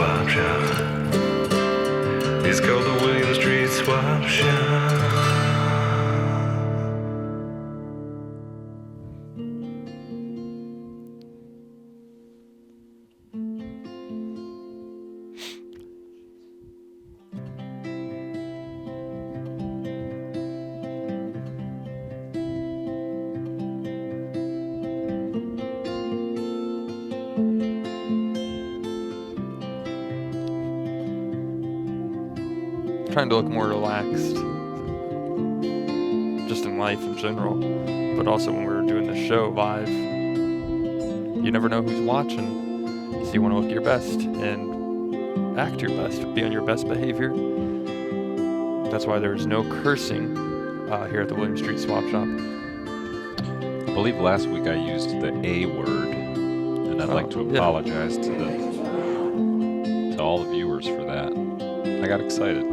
Swap Shop. It's called the William Street Swap Shop. Trying to look more relaxed, just in life in general, but also when we're doing the show live, you never know who's watching, so you want to look your best and act your best, be on your best behavior. That's why there's no cursing here at the William Street Swap Shop. I believe last week I used the A word, and I'd like to apologize to all the viewers for that. I got excited.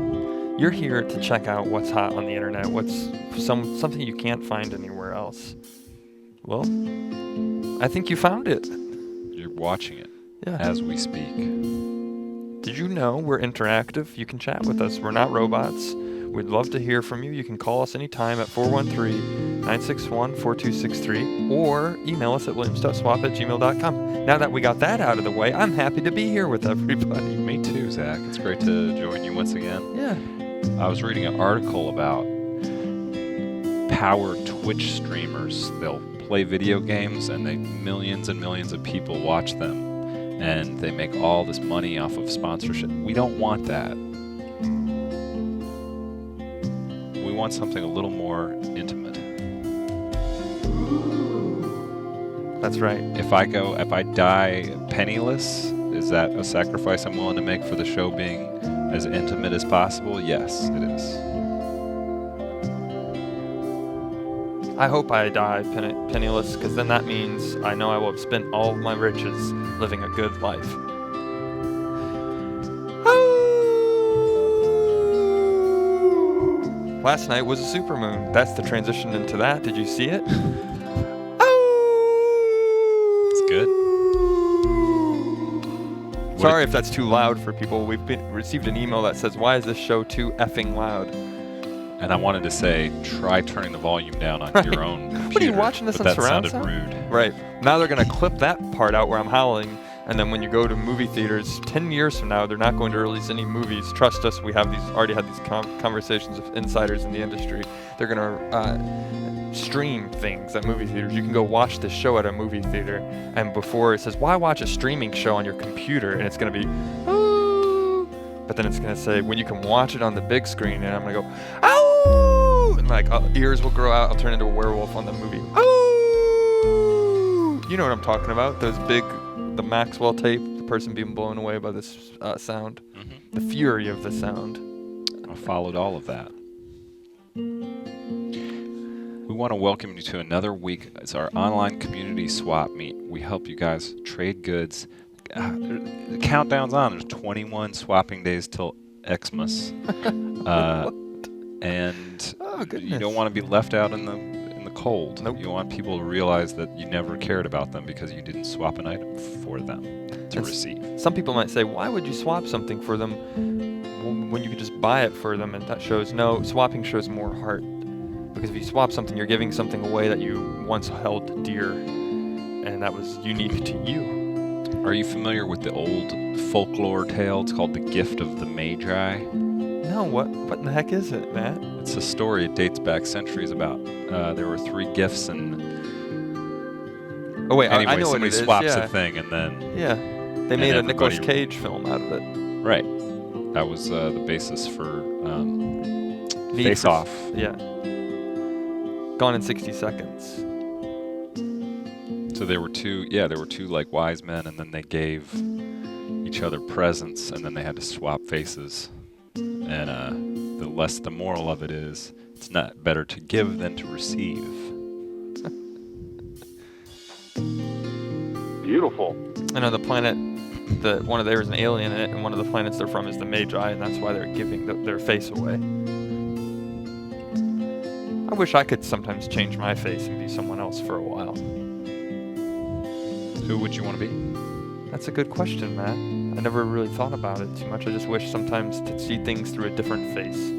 You're here to check out what's hot on the internet, what's something you can't find anywhere else. Well, I think you found it. You're watching it as we speak. Did you know we're interactive? You can chat with us. We're not robots. We'd love to hear from you. You can call us anytime at 413-961-4263 or email us at williams.swap@gmail.com. Now that we got that out of the way, I'm happy to be here with everybody. Me too, Zach. It's great to join you once again. Yeah. I was reading an article about power Twitch streamers. They'll play video games and millions and millions of people watch them, and they make all this money off of sponsorship. We don't want that. We want something a little more intimate. That's right. If I die penniless, is that a sacrifice I'm willing to make for the show being as intimate as possible? Yes, it is. I hope I die penniless, because then that means I know I will have spent all of my riches living a good life. Last night was a supermoon. That's the transition into that. Did you see it? It's good. Sorry if that's too loud for people. We've received an email that says, "Why is this show too effing loud?" And I wanted to say, try turning the volume down on your own computer. What are you watching this on surround sound? That sounded rude. Right. Now they're going to clip that part out where I'm howling, and then when you go to movie theaters 10 years from now, they're not going to release any movies. Trust us, we have already had these conversations with insiders in the industry. They're going to stream things at movie theaters. You can go watch this show at a movie theater, and before it says, "Why watch a streaming show on your computer?" and it's going to be, "Oh," but then it's going to say, "When you can watch it on the big screen," and I'm going to go, "Oh!" and like ears will grow out. I'll turn into a werewolf on the movie. "Oh!" You know what I'm talking about? Those big, the Maxwell tape, the person being blown away by this sound. Mm-hmm. The fury of the sound. I followed all of that. We want to welcome you to another week. It's our online community swap meet. We help you guys trade goods. The countdown's on. There's 21 swapping days till Xmas. And you don't want to be left out in the cold. Nope. You want people to realize that you never cared about them because you didn't swap an item for them to receive. Some people might say, "Why would you swap something for them when you could just buy it for them?" And that shows, no, swapping shows more heart. Because if you swap something, you're giving something away that you once held dear, and that was unique to you. Are you familiar with the old folklore tale? It's called The Gift of the Magi. No, what in the heck is it, Matt? It's a story. It dates back centuries about there were 3 gifts, and oh wait, anyway, I know somebody what it is. swaps Yeah. a thing, and then they made a Nicolas Cage film out of it. Right. That was the basis for Face Off. Yeah. Gone in 60 Seconds. So there were two like wise men, and then they gave each other presents, and then they had to swap faces. And the moral of it is, it's not better to give than to receive. Beautiful. And on the planet, there's an alien in it, and one of the planets they're from is the Magi, and that's why they're giving their face away. I wish I could sometimes change my face and be someone else for a while. Who would you want to be? That's a good question, Matt. I never really thought about it too much. I just wish sometimes to see things through a different face.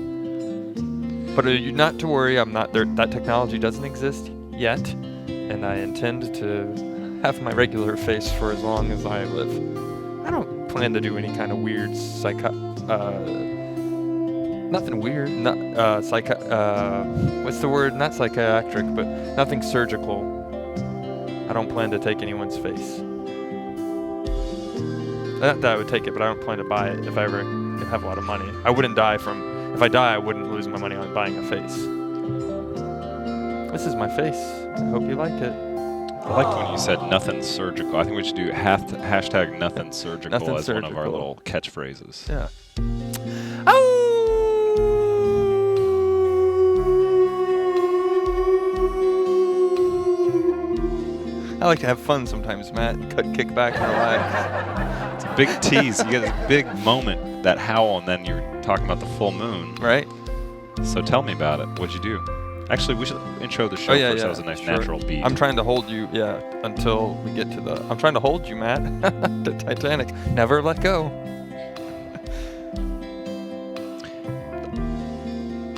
But not to worry, I'm not there. That technology doesn't exist yet, and I intend to have my regular face for as long as I live. I don't plan to do any kind of weird nothing weird. Not what's the word? Not psychiatric, but nothing surgical. I don't plan to take anyone's face. That I would take it, but I don't plan to buy it if I ever have a lot of money. I wouldn't die from... If I die, I wouldn't lose my money on buying a face. This is my face. I hope you like it. I liked when you said nothing surgical. I think we should do hashtag nothing surgical Nothing as one of our surgical. little catchphrases. Yeah. Oh! I like to have fun sometimes, Matt. Kick back and relax. It's a big tease. You get this big moment, that howl, and then you're talking about the full moon. Right? So tell me about it. What'd you do? Actually, we should intro the show first. That was a nice natural beat. I'm trying to hold you, until we get to the... I'm trying to hold you, Matt. The Titanic. Never let go.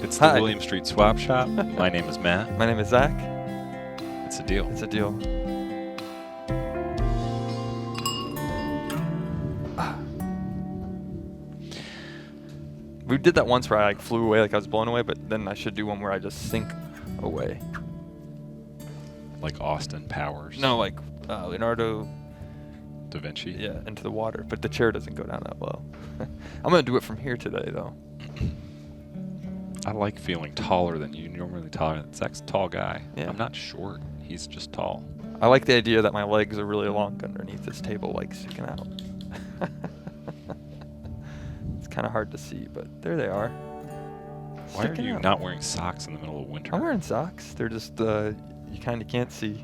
It's the Hi. William Street Swap Shop. My name is Matt. My name is Zach. It's a deal. It's a deal. We did that once where I flew away like I was blown away, but then I should do one where I just sink away. Like Austin Powers. No, like Leonardo Da Vinci. Yeah, into the water, but the chair doesn't go down that low. I'm gonna do it from here today, though. I like feeling taller than you. Normally taller. Zach's a tall guy. Yeah. I'm not short. He's just tall. I like the idea that my legs are really long underneath this table, like sticking out. It's kind of hard to see, but there they are. Why are Sticking you out. not wearing socks in the middle of winter? I'm wearing socks. They're just, you kind of can't see.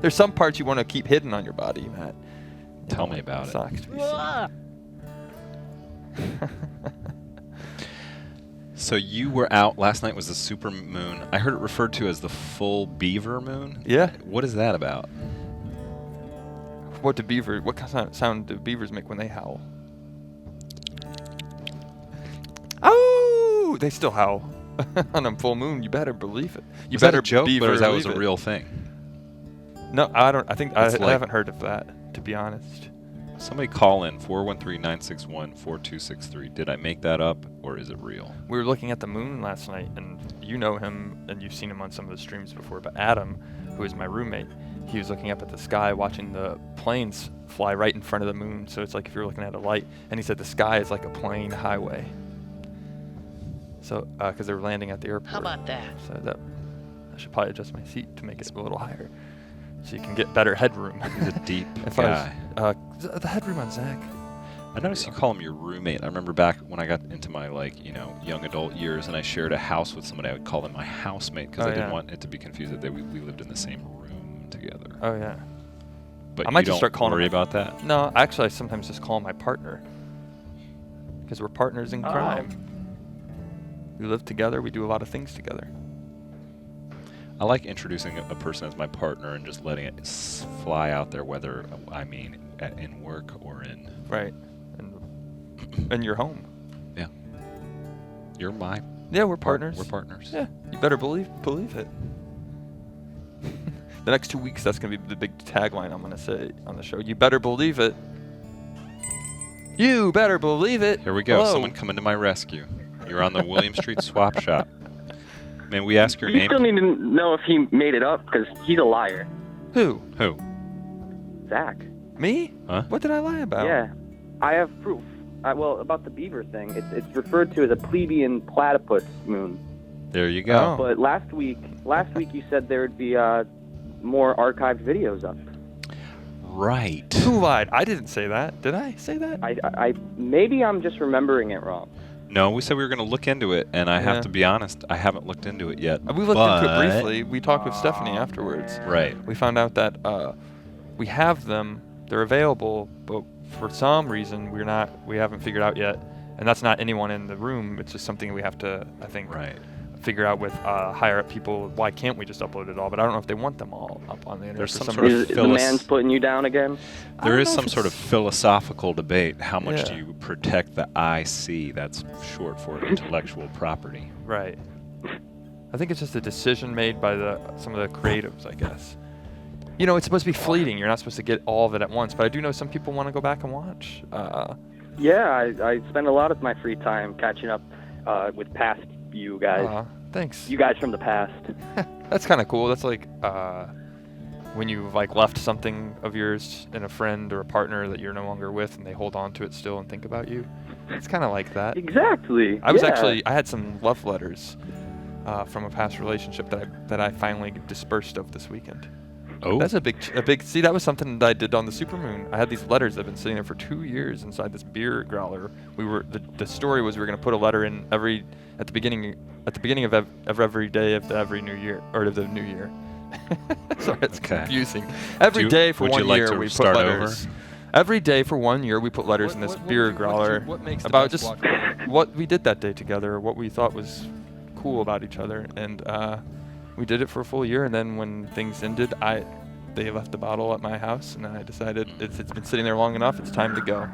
There's some parts you want to keep hidden on your body, Matt. You Tell don't me want about it. socks to be seen. So you were out last night. Was the super moon? I heard it referred to as the full beaver moon. Yeah. What is that about? What kind of sound do beavers make when they howl? Oh! They still howl. On a full moon, you better believe it. You Was that better a joke, beaver or is that was believe a it. real thing? No, I don't. I think I It's like- haven't heard of that, to be honest. Somebody call in 413-961-4263. Did I make that up, or is it real? We were looking at the moon last night, and you know him, and you've seen him on some of the streams before, but Adam, who is my roommate, he was looking up at the sky watching the planes fly right in front of the moon, so it's like if you're looking at a light, and he said the sky is like a plane highway. So, because they were landing at the airport. How about that? So that, I should probably adjust my seat to make it a little higher, so you can get better headroom. He's a deep If guy. I was, the headroom on Zach. I noticed you call him your roommate. I remember back when I got into my young adult years and I shared a house with somebody, I would call them my housemate because Oh, I didn't yeah. want it to be confused that we lived in the same room together. Oh yeah. But I might you just don't start calling worry him about that? No, actually, I sometimes just call him my partner because we're partners in crime. We live together. We do a lot of things together. I like introducing a person as my partner and just letting it fly out there, whether in work or in. Right. And your home. Yeah. You're my. Yeah, we're partners. We're partners. Yeah, you better believe it. The next 2 weeks, that's gonna be the big tagline I'm gonna say on the show. You better believe it. You better believe it. Here we go. Hello. Someone coming to my rescue. You're on the William Street Swap Shop. May we ask your You name? still need to know if he made it up, because he's a liar. Who? Who? Zach. Me? Huh? What did I lie about? Yeah. I have proof. Well, about the beaver thing. It's referred to as a plebeian platypus moon. There you go. Oh. But last week you said there would be more archived videos up. Right. Who lied? I didn't say that. Did I say that? I maybe I'm just remembering it wrong. No, we said we were going to look into it, and I Yeah. have to be honest, I haven't looked into it yet. We looked into it but- briefly. We talked with Stephanie afterwards. Right. We found out that we have them. They're available, but for some reason we haven't figured out yet. And that's not anyone in the room. It's just something we have to, I think, Right. figure out with higher up people why can't we just upload it all, but I don't know if they want them all up on the internet. There's for some some sort of reason. Is the man's putting you down again? There don't is know some if sort of it's- philosophical debate. How much do Yeah. you protect the IC? That's short for intellectual property. Right. I think it's just a decision made by some of the creatives, I guess. You know, it's supposed to be fleeting. You're not supposed to get all of it at once, but I do know some people want to go back and watch. Yeah, I spend a lot of my free time catching up with past you guys. Thanks. You guys from the past. That's kind of cool. That's like when you've like left something of yours in a friend or a partner that you're no longer with, and they hold on to it still and think about you. It's kind of like that. Exactly. I had some love letters from a past relationship that I finally dispersed of this weekend. Oh, That's a big. See, that was something that I did on the supermoon. I had these letters that have been sitting there for 2 years inside this beer growler. The story was we were going to put a letter in at the beginning of every day of every new year or of the new year. Sorry, it's Okay. confusing. Every day for would 1 you like year to we put start letters. over? Every day for 1 year we put letters in this beer growler about just what we did that day together, what we thought was cool about each other, and we did it for a full year. And then when things ended, they left the bottle at my house, and I decided it's been sitting there long enough. It's time to go.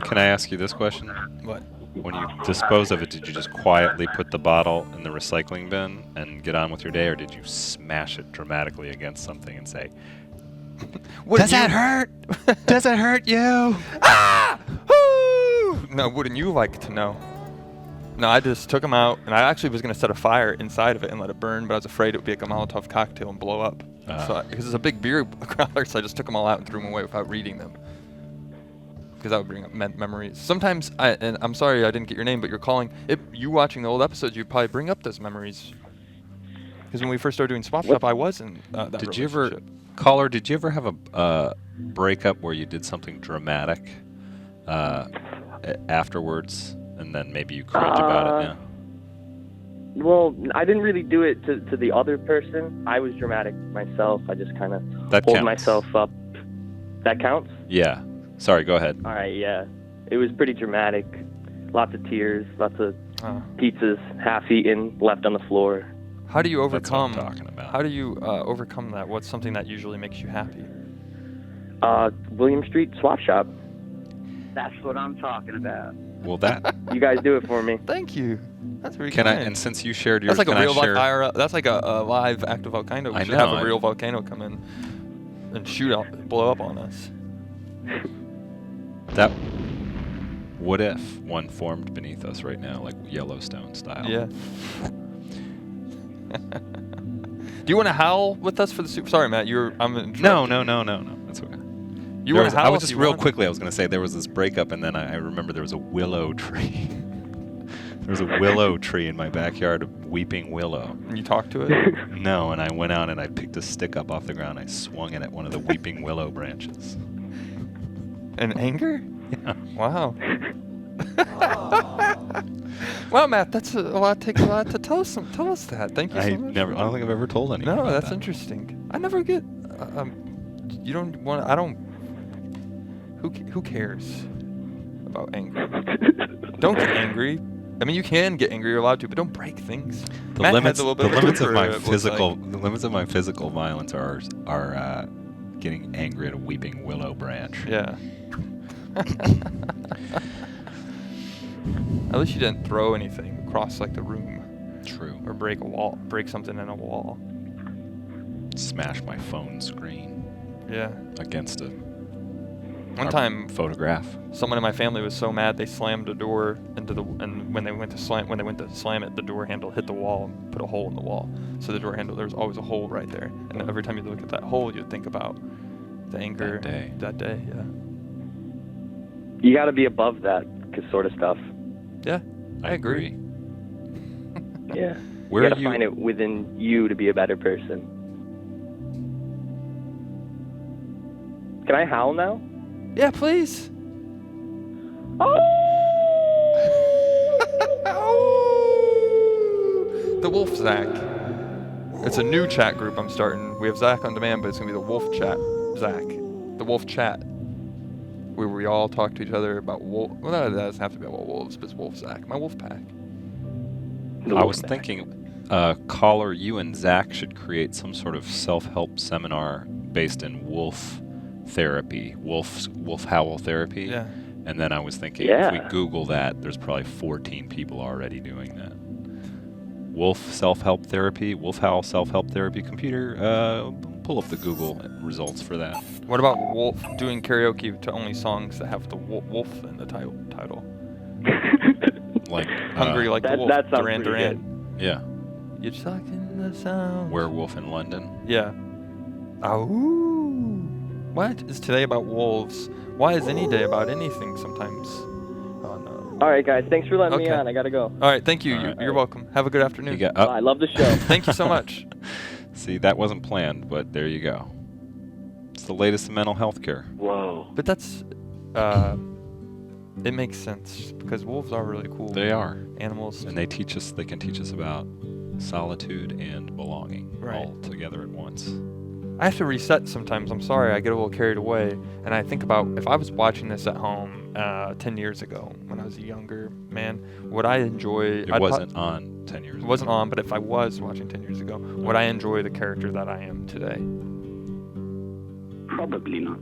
can I ask you this question? What? When you dispose of it, did you just quietly put the bottle in the recycling bin and get on with your day, or did you smash it dramatically against something and say, Does that hurt? Does it hurt you? No, wouldn't you like to know? No, I just took them out, and I actually was going to set a fire inside of it and let it burn, but I was afraid it would be like a Molotov cocktail and blow up. Because it's a big beer growler, so I just took them all out and threw them away without reading them. Because that would bring up memories. Sometimes, and I'm sorry I didn't get your name, but you're calling. If you watching the old episodes, you'd probably bring up those memories. Because when we first started doing Swap Shop, I was in that Did you ever, relationship. caller? Did you ever have a breakup where you did something dramatic afterwards, and then maybe you cringe about it? Yeah. Well, I didn't really do it to the other person. I was dramatic myself. I just kind of That hold counts. myself up. That counts? Yeah. Sorry. Go ahead. All right, yeah. It was pretty dramatic. Lots of tears, lots of pizzas half eaten, left on the floor. How do you That's what I'm overcome? talking about. How do you overcome that? What's something that usually makes you happy? William Street Swap Shop. That's what I'm talking about. Well, that You guys do it for me. Thank you. That's very can I? kind. And since you shared yours, That's like can a real I share? IRL. That's like a live active volcano. We I should know, have a real volcano come in and blow up on us. That. What if one formed beneath us right now, like Yellowstone style? Yeah. Do you want to howl with us for the super? Sorry, Matt. No. I'm interrupting. No. That's okay. You want to howl? I was if just you real want. quickly. I was going to say there was this breakup, and then I remember there was a willow tree. There was a willow tree in my backyard, a weeping willow. And you talk to it. No, and I went out and I picked a stick up off the ground. I swung it at one of the weeping willow branches. In anger? Yeah. Wow. Wow, Matt, that's a lot. Takes a lot to tell us. Tell us that. Thank you so much. I don't think I've ever told anyone. No, about that's that. interesting. I never get. You don't want. I don't. Who cares about anger? Don't get angry. I mean, you can get angry. You're allowed to, but don't break things. The Matt limits, has a little the bit of limits of temper, my it looks physical, like. the limits of my physical violence are getting angry at a weeping willow branch. Yeah. At least you didn't throw anything across like the room True. or break a wall, break something in a wall. Smash my phone screen Yeah. against a One time, photograph. someone in my family was so mad they slammed a door and when they went to slam it, the door handle hit the wall and put a hole in the wall. So the door handle, there was always a hole right there, and every time you look at that hole, you'd think about the anger That day. Yeah. You got to be above that sort of stuff. Yeah, I agree. Yeah. Where you are got to you? find it within you to be a better person. Can I howl now? Yeah, please. The Wolf Zach. It's a new chat group I'm starting. We have Zach on demand, but it's gonna be the Wolf Chat Zach. The Wolf Chat. Where we all talk to each other about wolf. Well, that doesn't have to be about wolves, but it's Wolf Zach, my wolf pack. The I was wolf thinking, Caller, you and Zach should create some sort of self-help seminar based in wolf therapy, wolf howl therapy. Yeah. And then I was thinking, Yeah. if we Google that, there's probably 14 people already doing that. Wolf self-help therapy, wolf howl self-help therapy. Computer, pull up the Google results for that. What about wolf doing karaoke to only songs that have the wolf in the title? Like Hungry like the wolf. that sounds Duran pretty Duran. Yeah, You're talking the sound. Werewolf in London. Yeah. Ow. What is today about wolves? Why is any day about anything sometimes? Oh no. All right, guys. Thanks for letting me Okay. on. I gotta go. All right, thank you. All right. You're welcome. Have a good afternoon. You got I love the show. Thank you so much. See, that wasn't planned, but there you go. It's the latest in mental health care. Whoa. But that's, it makes sense because wolves are really cool They are, animals. and they can teach us about solitude and belonging Right. all together at once. I have to reset sometimes. I'm sorry. I get a little carried away. And I think about if I was watching this at home 10 years ago when I was a younger man, would I enjoy... It wasn't on 10 years It ago. wasn't on, but if I was watching 10 years ago, would I enjoy the character that I am today? Probably not.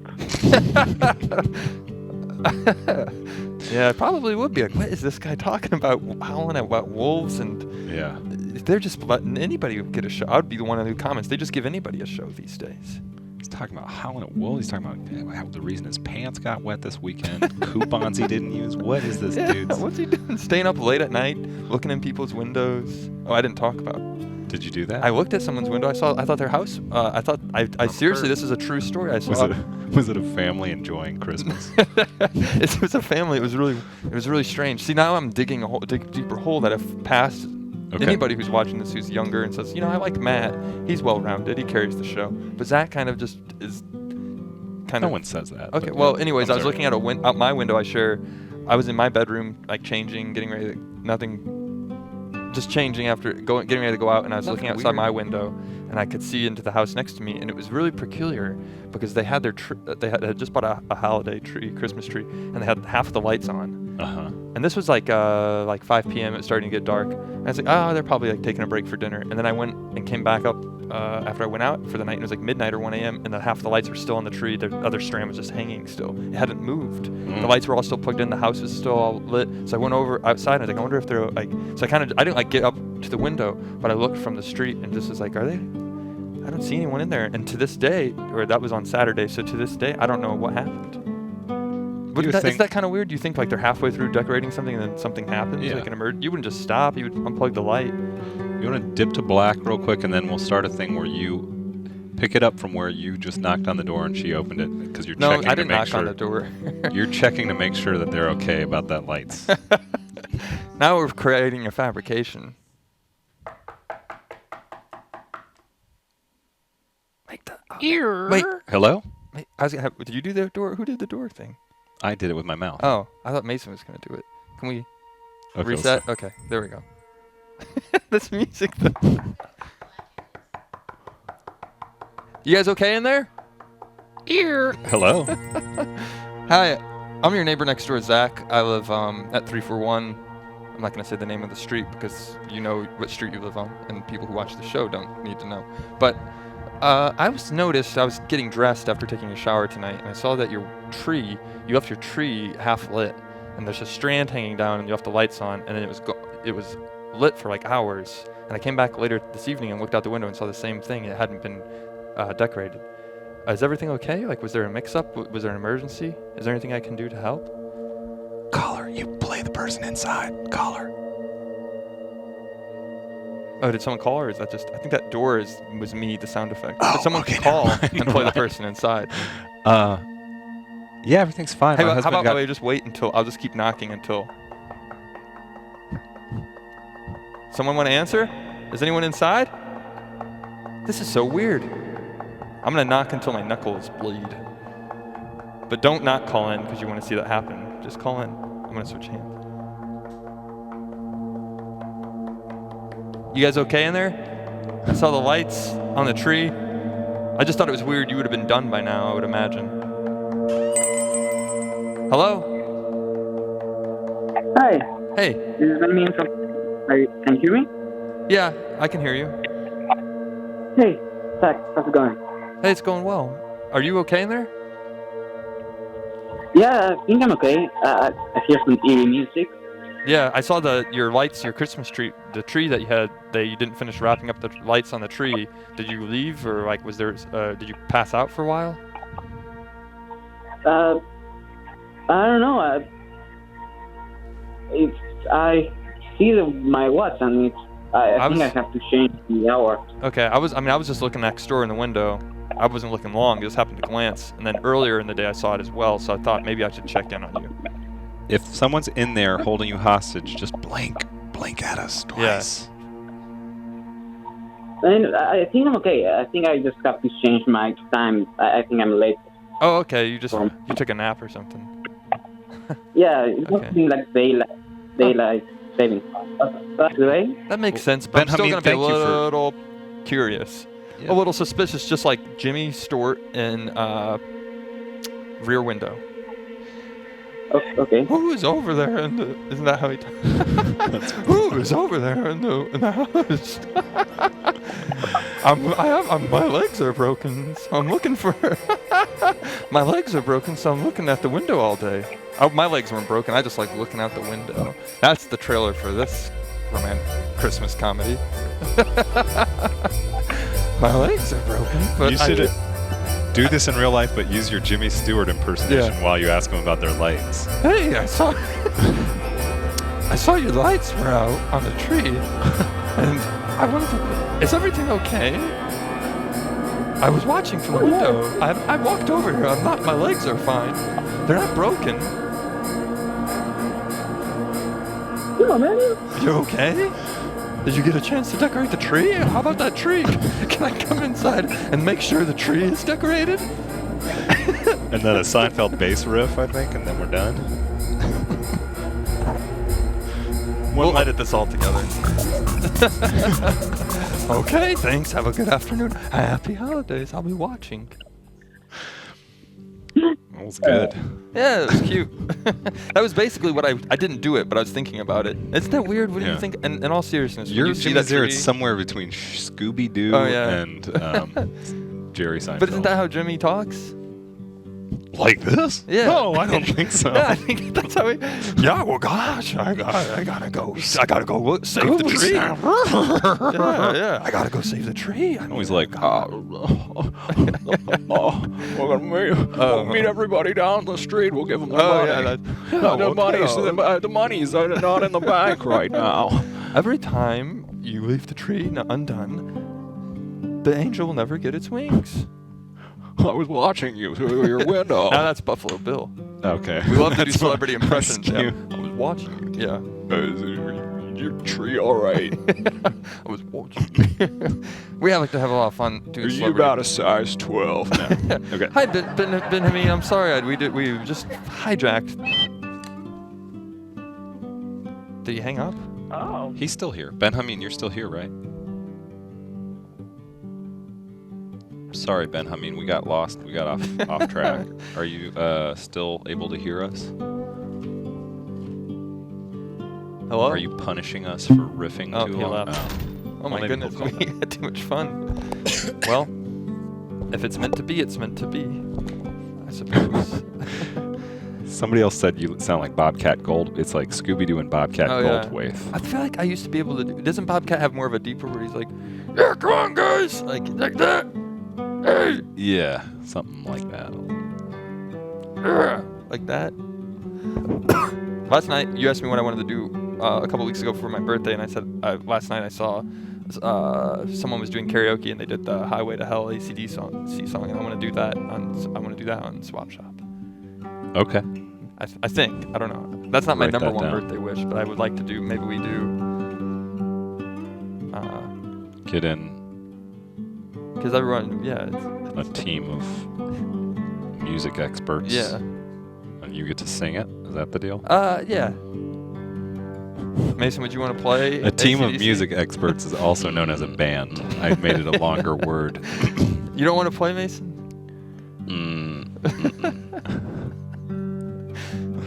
Yeah, it probably would be. Like, what is this guy talking about? Howling about wolves, and Yeah. if they're just letting anybody get a show. I would be the one in the comments. They just give anybody a show these days. He's talking about howling at wolves. He's talking about how the reason his pants got wet this weekend. Coupons he didn't use. What is this Yeah, dude's? what's he doing? Staying up late at night, looking in people's windows. Oh, I didn't talk about it. Did you do that? I looked at someone's window. I thought their house. I seriously, this is a true story. I saw. Was it a family enjoying Christmas? It was a family. It was really strange. See, now I'm digging a deeper hole that if past anybody who's watching this who's younger and says, I like Matt. He's well-rounded. He carries the show. But Zach kind of just is kind No of. one says that. Okay. but Well, yeah. anyways, I'm I was sorry. looking out my window. I was in my bedroom, like changing, getting ready. Just changing after getting ready to go out, and I was Nothing looking outside weird. my window, and I could see into the house next to me, and it was really peculiar because they had they had just bought a holiday tree, Christmas tree, and they had half the lights on. Uh-huh. And this was like 5 p.m. It was starting to get dark. And I was like, oh, they're probably like taking a break for dinner. And then I went and came back up after I went out for the night. And it was like midnight or 1 a.m. And then half the lights were still on the tree. The other strand was just hanging still. It hadn't moved. The lights were all still plugged in. The house was still all lit. So I went over outside and I was like, I wonder if they're like. So I didn't like get up to the window, but I looked from the street and just was like, are they? I don't see anyone in there. And to this day, or that was on Saturday. So to this day, I don't know what happened. Isn't that kind of weird? Do you think like they're halfway through decorating something and then something happens, Yeah. like an emergency? You wouldn't just stop. You would unplug the light. You want to dip to black real quick, and then we'll start a thing where you pick it up from where you just knocked on the door and she opened it because you're No, checking I to didn't make knock sure on the door. you're checking to make sure that they're okay about that lights. Now we're creating a fabrication. Wait, Hello? wait, did you do the door? Who did the door thing? I did it with my mouth. Oh, I thought Mason was gonna do it. Can we Okay, reset? Okay, there we go. This music. You guys okay in there? Hello? Hi, I'm your neighbor next door, Zach. I live at 341. I'm not going to say the name of the street because you know what street you live on, and people who watch the show don't need to know. But I was getting dressed after taking a shower tonight, and I saw that you left your tree half lit, and there's a strand hanging down, and you left the lights on, and then it was lit for like hours. And I came back later this evening and looked out the window and saw the same thing. It hadn't been decorated. Is everything okay? Like, was there a mix-up? Was there an emergency? Is there anything I can do to help? Caller, you play the person inside. Caller. Oh, did someone call, or is that just? I think that door was me, the sound effect. Oh, But someone okay, can call never mind, and play the person inside. Yeah, everything's fine. Hey, My how husband about got- I just wait until? I'll just keep knocking until. Someone want to answer? Is anyone inside? This is so weird. I'm gonna knock until my knuckles bleed. But don't not call in because you want to see that happen. Just call in. I'm gonna switch hands. You guys okay in there? I saw the lights on the tree. I just thought it was weird. You would have been done by now, I would imagine. Hello? Hi, Hey. this is Benjamin from. Can you hear me? Yeah, I can hear you. Hey, Zach, how's it going? Hey, it's going well. Are you okay in there? Yeah, I think I'm okay. I hear some eerie music. Yeah, I saw your lights, your Christmas tree, the tree that you had. You didn't finish wrapping up the lights on the tree. Did you leave, or like was there? Did you pass out for a while? I don't know. I see my watch, and I think I have to change the hour. Okay, I was just looking next door in the window. I wasn't looking long, just happened to glance. And then earlier in the day I saw it as well, so I thought maybe I should check in on you. If someone's in there holding you hostage, just blink at us twice. And I think I'm okay. I think I just have to change my time. I think I'm late. Oh, okay. You took a nap or something. Yeah, it's Okay. something like daylight saving. Right? That makes sense, but I'm still Benjamin, gonna be a thank you for- little curious, Yeah. a little suspicious, just like Jimmy Stewart in Rear Window. Okay. Who is over there in the? Isn't that how he? Who is over there in the house? My legs are broken, so I'm looking for. My legs are broken, so I'm looking at the window all day. Oh, my legs weren't broken. I just like looking out the window. That's the trailer for this romantic Christmas comedy. My legs are broken, but You should do this in real life, but use your Jimmy Stewart impersonation Yeah. while you ask them about their lights. Hey, I saw your lights were out on the tree, and I wanted to. Is everything okay? I was watching from the window. I walked over here. My legs are fine. They're not broken. Yeah, man. You okay? Did you get a chance to decorate the tree? How about that tree? Can I come inside and make sure the tree is decorated? And then a Seinfeld bass riff, I think, and then we're done. We'll edit this all together. Okay, thanks. Have a good afternoon. Happy holidays. I'll be watching. That was good. Yeah, it was cute. That was basically what I didn't do it, but I was thinking about it. Isn't that weird? What do you Yeah. think? And in all seriousness, when Your you see Jimmy that Stewart tree, is somewhere between Scooby-Doo Oh, yeah. and Jerry Seinfeld. but isn't that how Jimmy talks? like this? Yeah. No, I don't think so. Yeah, I think that's how he. Yeah, well, gosh, I gotta go. I gotta go save the tree. yeah. I gotta go save the tree. I Always like, we'll meet everybody down the street. We'll give them the money. The money's not in the bank right now. Every time you leave the tree undone, the angel will never get its wings. I was watching you through your window. Now that's Buffalo Bill. Okay. We love to do That's celebrity that's impressions. Yeah. cute. I was watching you. Yeah. Is your tree all right? I was watching. We like to have a lot of fun doing Are you celebrity. about a size 12 now? Okay. Hi, Benjamin. I'm sorry. We just hijacked. Did you hang up? Oh. He's still here. Benjamin, you're still here, right? Sorry, Benjamin. We got lost. We got off track. Are you still able to hear us? Hello? Are you punishing us for riffing Oh, too he long? left. Oh my maybe goodness, we'll call we had too much fun. Well, if it's meant to be, it's meant to be. I suppose. Somebody else said you sound like Bobcat Gold. It's like Scooby-Doo and Bobcat Oh, yeah. Goldthwait. I feel like I used to be able to do. Doesn't Bobcat have more of a deeper where he's like, yeah, come on, guys, like that. Hey, Yeah, something like that. like that. Last night, you asked me what I wanted to do a couple weeks ago for my birthday, and I said last night I saw someone was doing karaoke and they did the Highway to Hell ACD song, and I want to do that on Swap Shop. Okay. I think, I don't know. That's not my Write number that one down. birthday wish, but I would like to do. Maybe we do. Get in Because everyone, yeah, a team of music experts. yeah, And you get to sing it. Is that the deal? yeah. Mason, would you want to play? A team of AC/DC? music experts is also known as a band. I made it a longer word. You don't want to play, Mason? Mm.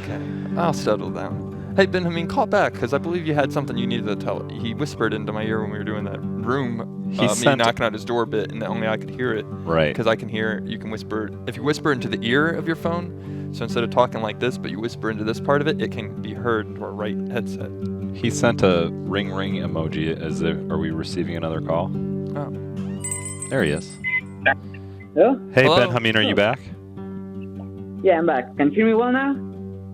Okay, I'll settle down. Hey, Benjamin, call back, because I believe you had something you needed to tell. He whispered into my ear when we were doing that room, me knocking on his door bit, and only I could hear it. Right. Because I can hear, you can whisper, if you whisper into the ear of your phone, so instead of talking like this, but you whisper into this part of it, it can be heard into our right headset. He sent a ring emoji as if, are we receiving another call? Oh. There he is. Hello? Hey, Hello? Benjamin, are you back? Yeah, I'm back. Can you hear me well now?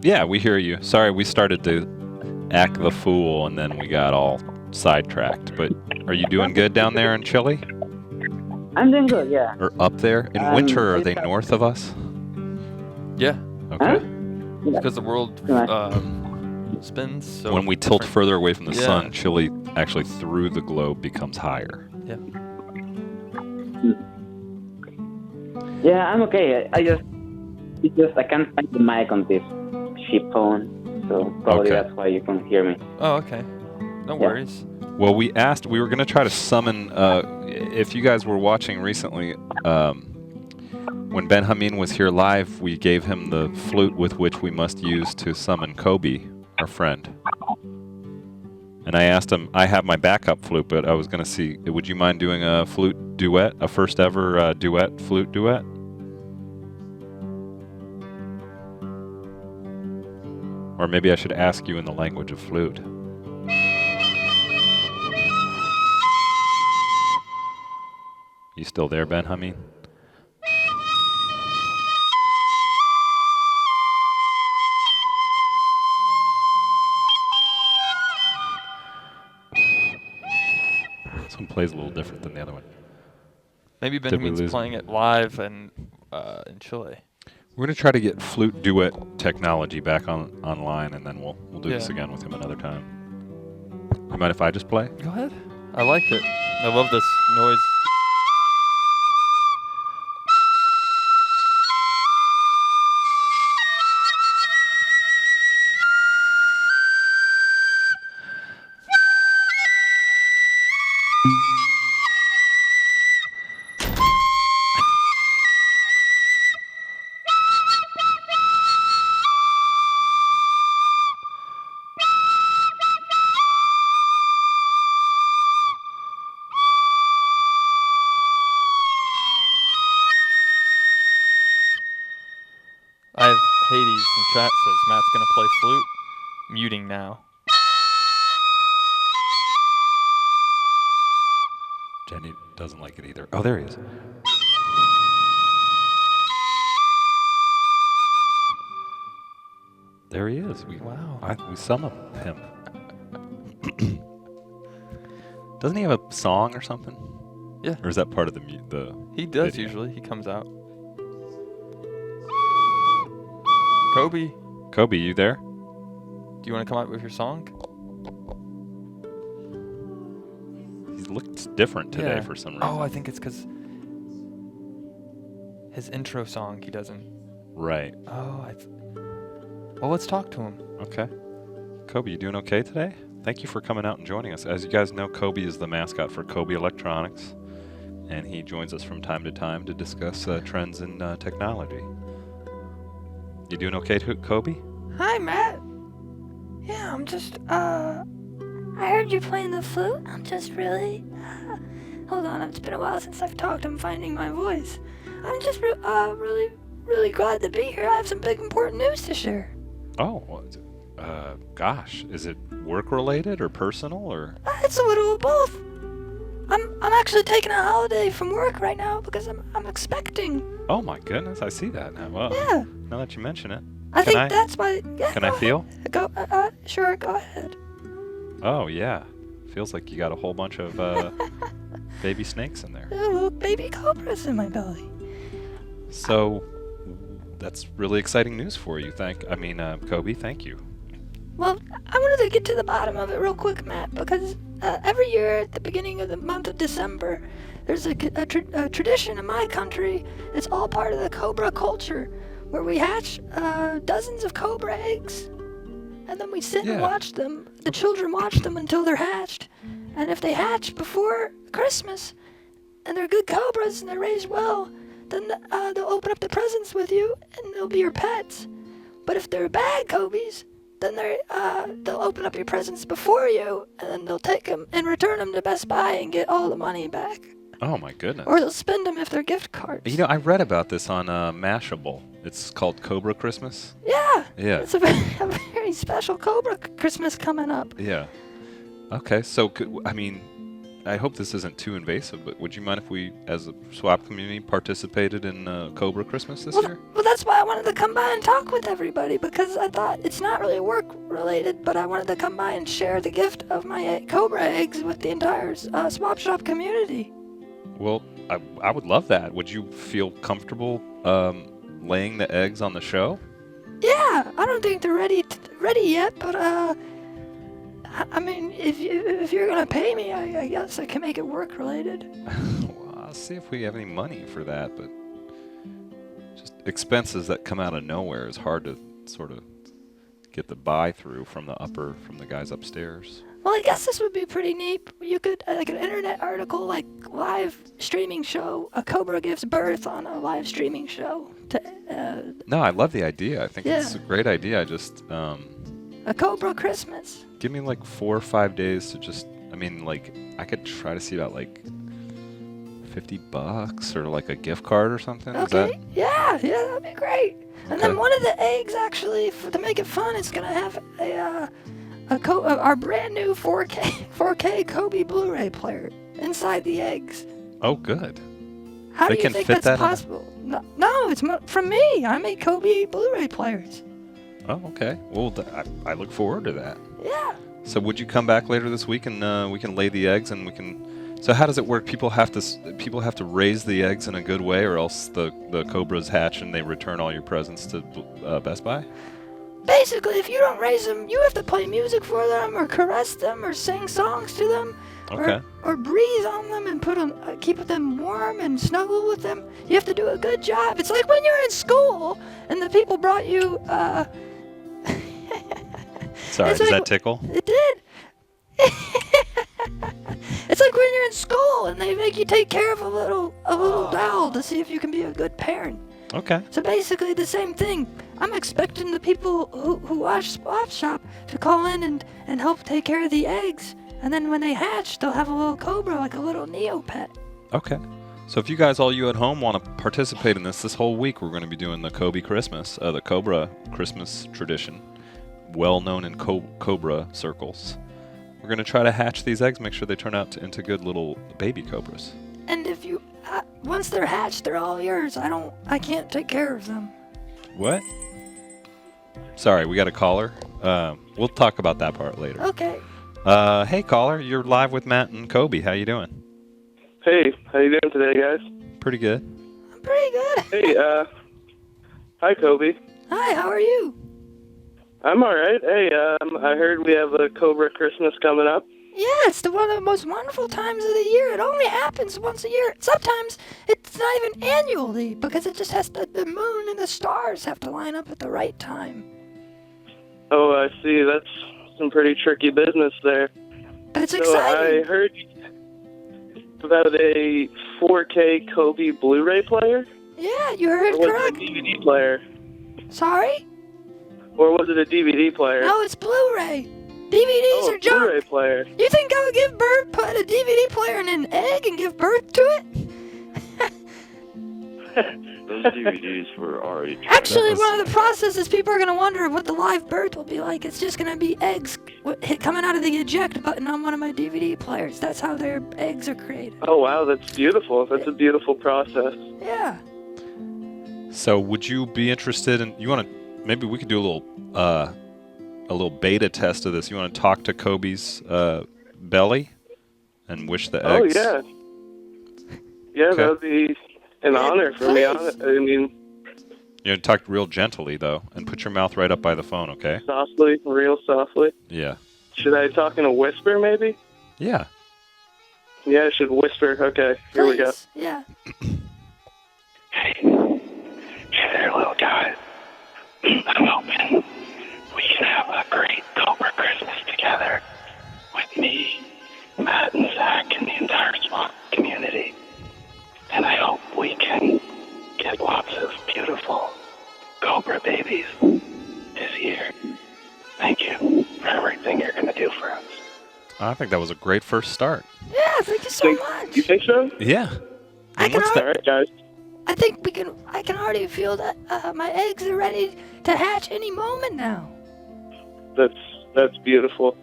Yeah, we hear you. Sorry, we started to act the fool and then we got all sidetracked. But are you doing good down there in Chile? I'm doing good, yeah. Or up there? In winter, are they north of us? Yeah, Okay. Huh? Yeah. because the world spins. So When we tilt different. further away from the Yeah. sun, Chile actually through the globe becomes higher. Yeah. Yeah, I'm okay. I can't find the mic on this cheap phone, so probably Okay. that's why you can hear me. Oh, okay. No worries. Well, we were going to try to summon, if you guys were watching recently, when Benjamin was here live, we gave him the flute with which we must use to summon Coby, our friend. And I asked him, I have my backup flute, but I was going to see, would you mind doing a flute duet, a first ever flute duet? Or maybe I should ask you in the language of flute. You still there, Benjamin? This one plays a little different than the other one. Maybe Did we Benjamin's lose playing it live and in Chile. We're going to try to get flute duet technology back online, and then we'll do this Yeah. again with him another time. You mind if I just play? Go ahead. I like it. I love this noise. I have Hades in chat says Matt's gonna play flute. Muting now. Jenny doesn't like it either. Oh, there he is. There he is. Wow. We summon him. Doesn't he have a song or something? Yeah. Or is that part of the He does video? usually. He comes out. Coby, Coby, you there? do you want to come out with your song? He looks different today Yeah. for some reason. Oh, I think it's because his intro song he doesn't. Right. Oh, well, let's talk to him. Okay. Coby, you doing okay today? Thank you for coming out and joining us. As you guys know, Coby is the mascot for Coby Electronics, and he joins us from time to time to discuss trends in technology. You doing okay, Coby? Hi, Matt. Yeah, I'm just, I heard you playing the flute. I'm just really, hold on, it's been a while since I've talked. I'm finding my voice. I'm just really glad to be here. I have some big important news to share. Oh, gosh, is it work related or personal or? It's a little of both. I'm actually taking a holiday from work right now because I'm expecting. Oh my goodness, I see that now. Well, Yeah. now that you mention it, I Can think I- that's why. Yeah, can go I feel? ahead. Go. Sure. Go ahead. Oh yeah, feels like you got a whole bunch of baby snakes in there. Oh, look, baby cobras in my belly. So that's really exciting news for you. Coby, thank you. Well, I wanted to get to the bottom of it real quick, Matt, because every year at the beginning of the month of December, there's a tradition in my country. It's all part of the Cobra culture, where we hatch dozens of Cobra eggs, and then we sit and Yeah. watch them. The children watch them until they're hatched, and if they hatch before Christmas, and they're good Cobras and they're raised well, then they'll open up the presents with you, and they'll be your pets. But if they're bad Cobies, then they'll open up your presents before you, and then they'll take them and return them to Best Buy and get all the money back. Oh my goodness. Or they'll spend them if they're gift cards. You know, I read about this on Mashable. It's called Cobra Christmas. Yeah. Yeah. It's a very special Cobra Christmas coming up. Yeah. Okay, so I hope this isn't too invasive, but would you mind if we, as a swap community, participated in Cobra Christmas this year? Well, that's why I wanted to come by and talk with everybody, because I thought it's not really work related, but I wanted to come by and share the gift of my Cobra eggs with the entire swap shop community. Well, I would love that. Would you feel comfortable laying the eggs on the show? Yeah, I don't think they're ready yet, but I mean, if you're gonna pay me, I guess I can make it work related. Well, I'll see if we have any money for that, but just expenses that come out of nowhere is hard to sort of get the buy through from the guys upstairs. Well, I guess this would be pretty neat. You could, like an internet article, like live streaming show, a Cobra gives birth on a live streaming show. No, I love the idea. I think it's Yeah. a great idea. I just A Cobra Christmas. give me like 4 or 5 days to just. I mean, like I could try to see about like $50 or like a gift card or something. Is that? Okay. Yeah, that'd be great. And then one of the eggs, actually, to make it fun, it's gonna have our brand new 4K Coby Blu-ray player inside the eggs. Oh, good. How They do you can think fit that's that in a- possible? No, it's from me. I make Coby Blu-ray players. Oh, okay. Well, I look forward to that. Yeah. So would you come back later this week and we can lay the eggs and we can. So how does it work? People have to raise the eggs in a good way, or else the cobras hatch and they return all your presents to Best Buy. Basically, if you don't raise them, you have to play music for them, or caress them, or sing songs to them, Okay. or breathe on them and keep them warm and snuggle with them. You have to do a good job. It's like when you're in school and the people brought you. Sorry, It's does like- that tickle? It did. It's like when you're in school and they make you take care of a little doll to see if you can be a good parent. Okay. So basically the same thing. I'm expecting the people who watch Swap Shop to call in and help take care of the eggs. And then when they hatch, they'll have a little cobra, like a little Neopet. Okay. So if you guys, all you at home, want to participate in this whole week, we're going to be doing the Coby Christmas, the Cobra Christmas tradition, well known in Cobra circles. We're going to try to hatch these eggs, make sure they turn out into good little baby cobras. And if you, once they're hatched, they're all yours. I can't take care of them. What? Sorry, we got a caller. We'll talk about that part later. Okay. Hey, caller, you're live with Matt and Coby. How you doing? Hey, how you doing today, guys? Pretty good. I'm pretty good. Hey, hi, Coby. Hi, how are you? I'm all right. Hey, I heard we have a Cobra Christmas coming up. Yeah, it's one of the most wonderful times of the year. It only happens once a year. Sometimes it's not even annually, because it just has to, the moon and the stars have to line up at the right time. Oh, I see. That's some pretty tricky business there. But it's So exciting. I heard about a 4K Coby Blu-ray player? Yeah, you heard Or was correct. it a DVD player? Sorry? Or was it a DVD player? No, it's Blu-ray. DVDs are junk. Blu-ray player. You think I would give birth, put a DVD player in an egg and give birth to it? Those DVDs were already. Actually, one of the processes, people are going to wonder what the live birth will be like. It's just going to be eggs coming out of the eject button on one of my DVD players. That's how their eggs are created. Oh, wow, that's beautiful. That's a beautiful process. Yeah. So would you be interested in, you want to, maybe we could do a little beta test of this. You want to talk to Coby's belly and wish the eggs? Oh, yeah. Yeah, Okay. that would be an honor for me. Please. I mean, You talk real gently, though, and put your mouth right up by the phone, okay? softly, real softly. Yeah. Should I talk in a whisper, maybe? Yeah. Yeah, I should whisper. Okay, here we go. Please. Yeah. Hey there, little guys. I'm hoping we can have a great Cobra Christmas together with me, Matt, and Zach, and the entire swamp community. And I hope we can get lots of beautiful Cobra babies this year. thank you for everything you're going to do for us. I think that was a great first start. Yeah, thank you so much. You think so? Yeah. I can what's All right, guys. I think I can already feel that my eggs are ready to hatch any moment now. That's beautiful.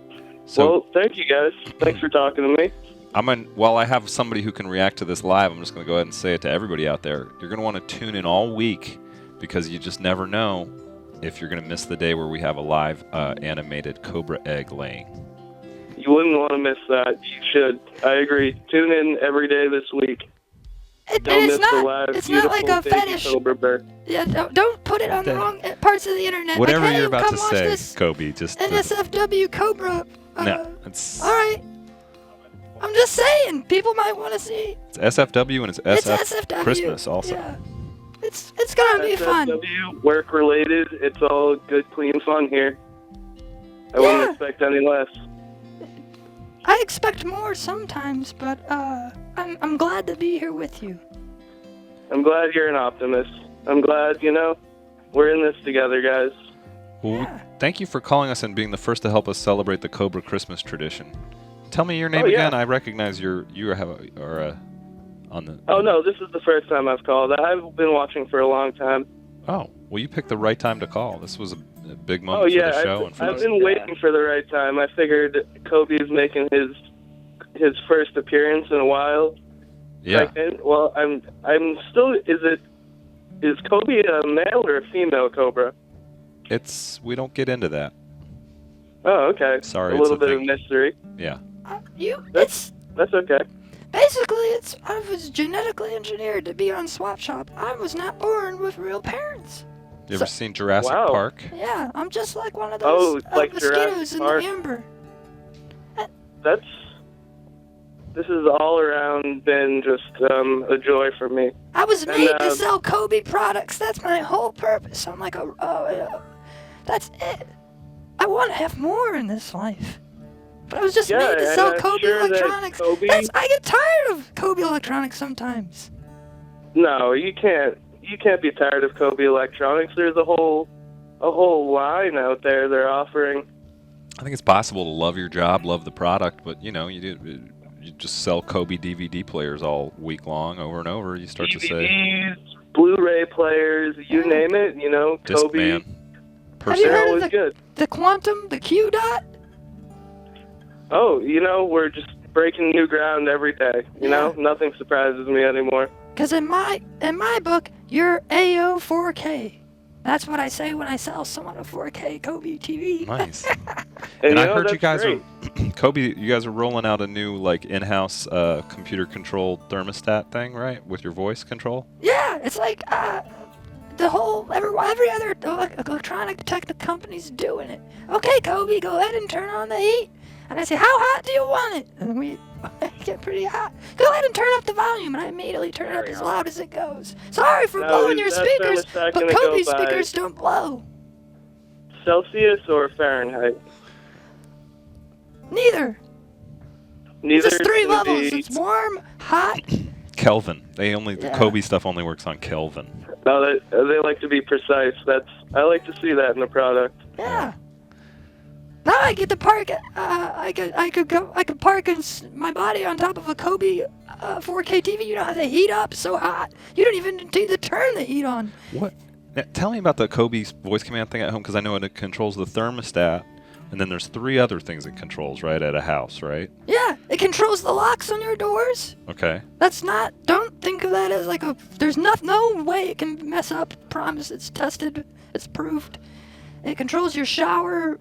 So Well, thank you guys. Thanks for talking to me. while I have somebody who can react to this live, I'm just going to go ahead and say it to everybody out there. You're going to want to tune in all week because you just never know if you're going to miss the day where we have a live animated Cobra egg laying. You wouldn't want to miss that. You should. I agree. Tune in every day this week. Don't miss the live, it's not like a beautiful baby fetish. Cobra bear. Yeah, don't put it on the wrong parts of the internet. Whatever like, hey, you're about come to watch say, this Coby, just NSFW Cobra. no, it's All right. I'm just saying, people might want to see. it's SFW and it's It's SF SFW. Christmas also. Yeah. It's gonna be fun. SFW, work related. It's all good, clean fun here. I Yeah. wouldn't expect any less. I expect more sometimes, but I'm glad to be here with you. I'm glad you're an optimist. I'm glad, we're in this together, guys. Well, Yeah. thank you for calling us and being the first to help us celebrate the Cobra Christmas tradition. Tell me your name Oh, yeah. again. I recognize on the. Oh, no, this is the first time I've called. I've been watching for a long time. Oh, well, you picked the right time to call. This was a big Oh, moment yeah, for the show and for I've us. been waiting for the right time. I figured Coby's making his first appearance in a while. Yeah. Well, I'm still. Is Coby a male or a female Cobra? We don't get into that. Oh, okay. Sorry, a it's little a bit thing. of mystery. Yeah. That's okay. Basically, I was genetically engineered to be on Swap Shop. I was not born with real parents. You ever seen Jurassic Wow. Park? Yeah, I'm just like one of Oh, those like mosquitoes Jurassic in Park. the amber. This has all around been just a joy for me. I was made to And, sell Coby products. That's my whole purpose. I'm like that's it. I want to have more in this life. But I was just Yeah, made to and sell I'm Coby sure that Electronics. Coby- I get tired of Coby Electronics sometimes. No, you can't. You can't be tired of Coby Electronics. There's a whole line out there they're offering. I think it's possible to love your job, love the product, but you just sell Coby DVD players all week long, over and over. You start to say DVDs, Blu-ray players, you name it. Discman. Coby. Have you They're heard always of good. the Quantum, the Q dot? Oh, we're just breaking new ground every day. Nothing surprises me anymore. Because in my book, you're AO 4K. That's what I say when I sell someone a 4K Coby TV. nice. And, I heard you that's guys great. Coby, you guys are rolling out a new in-house computer-controlled thermostat thing, right? With your voice control. Yeah, it's like every other electronic tech company's doing it. Okay, Coby, go ahead and turn on the heat. And I say, how hot do you want it? And we get pretty hot. Go ahead and turn up the volume, and I immediately turn it up as loud as it goes. Sorry for Now, blowing is your that speakers, thermostat but gonna go Coby by- speakers don't blow. Celsius or Fahrenheit? Neither. Neither. It's just three is gonna levels. be- It's warm, hot. Kelvin. The Yeah. Coby stuff only works on Kelvin. No, they like to be precise. I like to see that in the product. Yeah. Now I get to park. I could park my body on top of a Coby 4K TV. You know how the heat up so hot. You don't even need to turn the heat on. What? Now, tell me about the Coby voice command thing at home, because I know it controls the thermostat, and then there's 3 other things it controls, right, at a house, right? Yeah, it controls the locks on your doors. Okay. Don't think of that as like there's no way it can mess up. Promise, it's tested, it's proved. It controls your shower,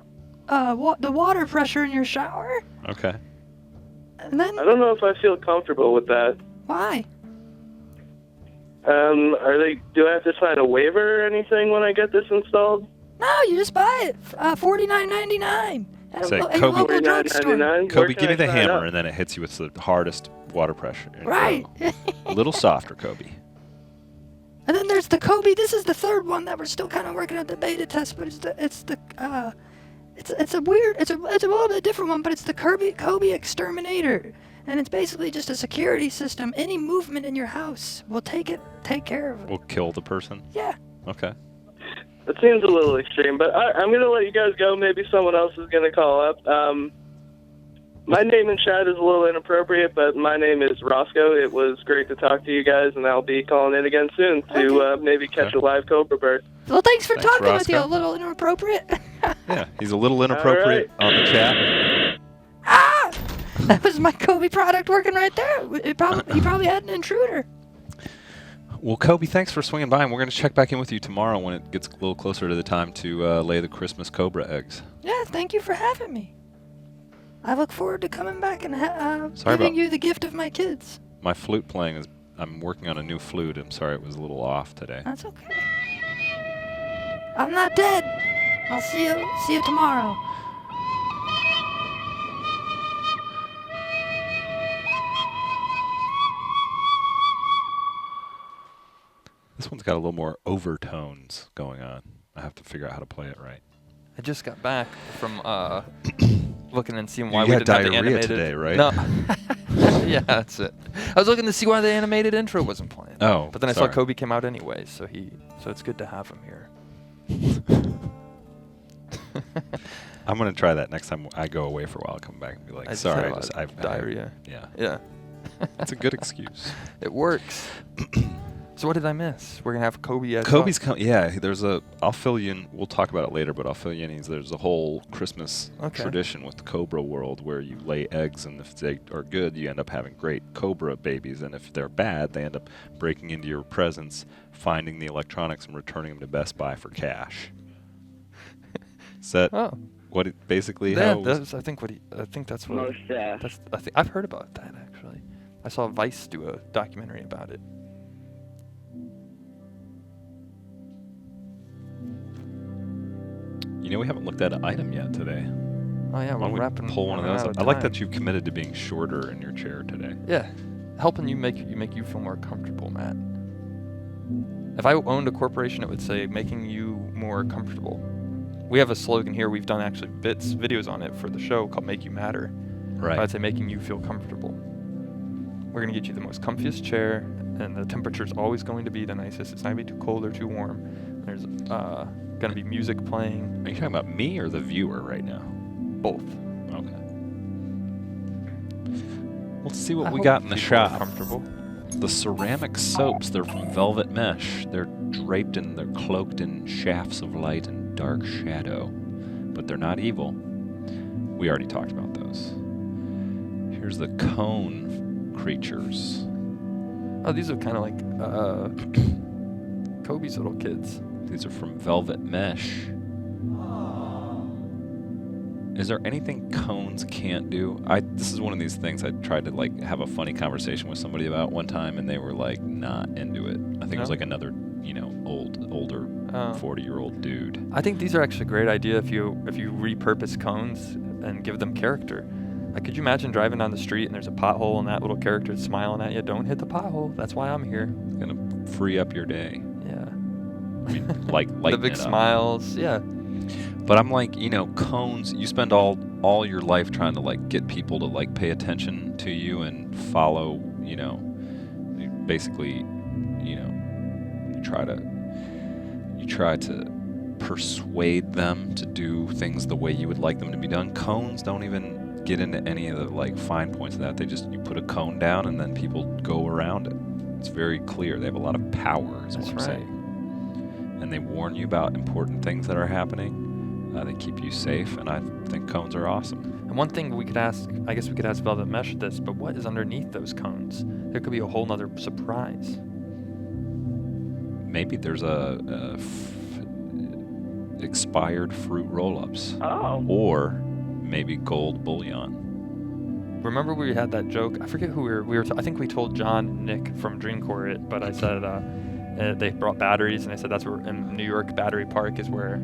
the water pressure in your shower. Okay. And then, I don't know if I feel comfortable with that. why? Do I have to sign a waiver or anything when I get this installed? No, you just buy it. $49.99 at Say, your Coby- local drugstore. $49.99? Where Coby, can give me I the sign hammer, up? and then it hits you with the hardest water pressure. And Right. go. A little softer, Coby. And then there's the Coby. This is the third one that we're still kind of working at the beta test, but it's a little bit different one, but it's the Coby Exterminator, and it's basically just a security system. Any movement in your house will take care of it. We'll kill the person. Yeah. Okay. It seems a little extreme, but I'm going to let you guys go. Maybe someone else is going to call up. My name in chat is a little inappropriate, but my name is Roscoe. It was great to talk to you guys, and I'll be calling in again soon to maybe catch a live Cobra bird. Well, thanks for talking with you. A Roscoe. little inappropriate. Yeah, he's a little inappropriate on the chat. Ah! That was my Coby product working right there. He probably had an intruder. Well, Coby, thanks for swinging by, and we're going to check back in with you tomorrow when it gets a little closer to the time to lay the Christmas Cobra eggs. Yeah, thank you for having me. I look forward to coming back and Sorry giving about- you the gift of my kids. My flute playing is, I'm working on a new flute. I'm sorry it was a little off today. That's okay. I'm not dead. I'll see you tomorrow. This one's got a little more overtones going on. I have to figure out how to play it right. I just got back from looking and seeing why You we had didn't have the diarrhea animated. today, right? No. Yeah, that's it. I was looking to see why the animated intro wasn't playing. Oh, But then I sorry. saw Coby came out anyway, so it's good to have him here. I'm going to try that next time I go away for a while. I'll come back and be like, I just sorry, had I've diarrhea. Yeah. Yeah. It's a good excuse. It works. So what did I miss? We're gonna have Coby as Coby's I'll fill you in. We'll talk about it later, but I'll fill you in. There's a whole Christmas tradition with the Cobra world where you lay eggs, and if they are good, you end up having great Cobra babies, and if they're bad, they end up breaking into your presence, finding the electronics, and returning them to Best Buy for cash. Is that what it basically? Yeah, how it was? I think that's what. Most, I've heard about that actually. I saw Vice do a documentary about it. You know, we haven't looked at an item yet today. Oh yeah, Why we're don't we wrapping. pull one of running those. out I like time. that you've committed to being shorter in your chair today. Yeah, helping you make you feel more comfortable, Matt. If I owned a corporation, it would say making you more comfortable. We have a slogan here. We've done actually videos on it for the show called "Make You Matter." Right. I'd say making you feel comfortable. We're gonna get you the most comfiest chair, and the temperature's always going to be the nicest. It's not gonna be too cold or too warm. There's gonna be music playing. Are you talking about me or the viewer right now? Both. Okay. Let's see what I we hope got in the people are shop. Comfortable. The ceramic soaps, they're from velvet mesh. They're cloaked in shafts of light and dark shadow. But they're not evil. We already talked about those. Here's the cone creatures. Oh, these are kind of like Coby's little kids. These are from velvet mesh. Is there anything cones can't do? This is one of these things I tried to like have a funny conversation with somebody about one time, and they were like not into it. I think it was like another, older 40-year-old dude. I think these are actually a great idea if you repurpose cones and give them character. Like, could you imagine driving down the street and there's a pothole and that little character is smiling at you? Don't hit the pothole. That's why I'm here. It's gonna free up your day. Yeah. I mean, like The lighten big it up. smiles. Yeah. But I'm like, cones, you spend all your life trying to like get people to like pay attention to you and follow, basically, you try to persuade them to do things the way you would like them to be done. Cones don't even get into any of the like fine points of that. You put a cone down and then people go around it. It's very clear. They have a lot of power, is what I'm saying. And they warn you about important things that are happening. They keep you safe, and I think cones are awesome. And one thing we could ask Velvet Mesh this, but what is underneath those cones? There could be a whole nother surprise. Maybe there's expired fruit roll-ups. Oh. Or maybe gold bullion. Remember we had that joke? I forget who I think we told John and Nick from Dreamcore it, but I said they brought batteries, and I said that's where in New York Battery Park is where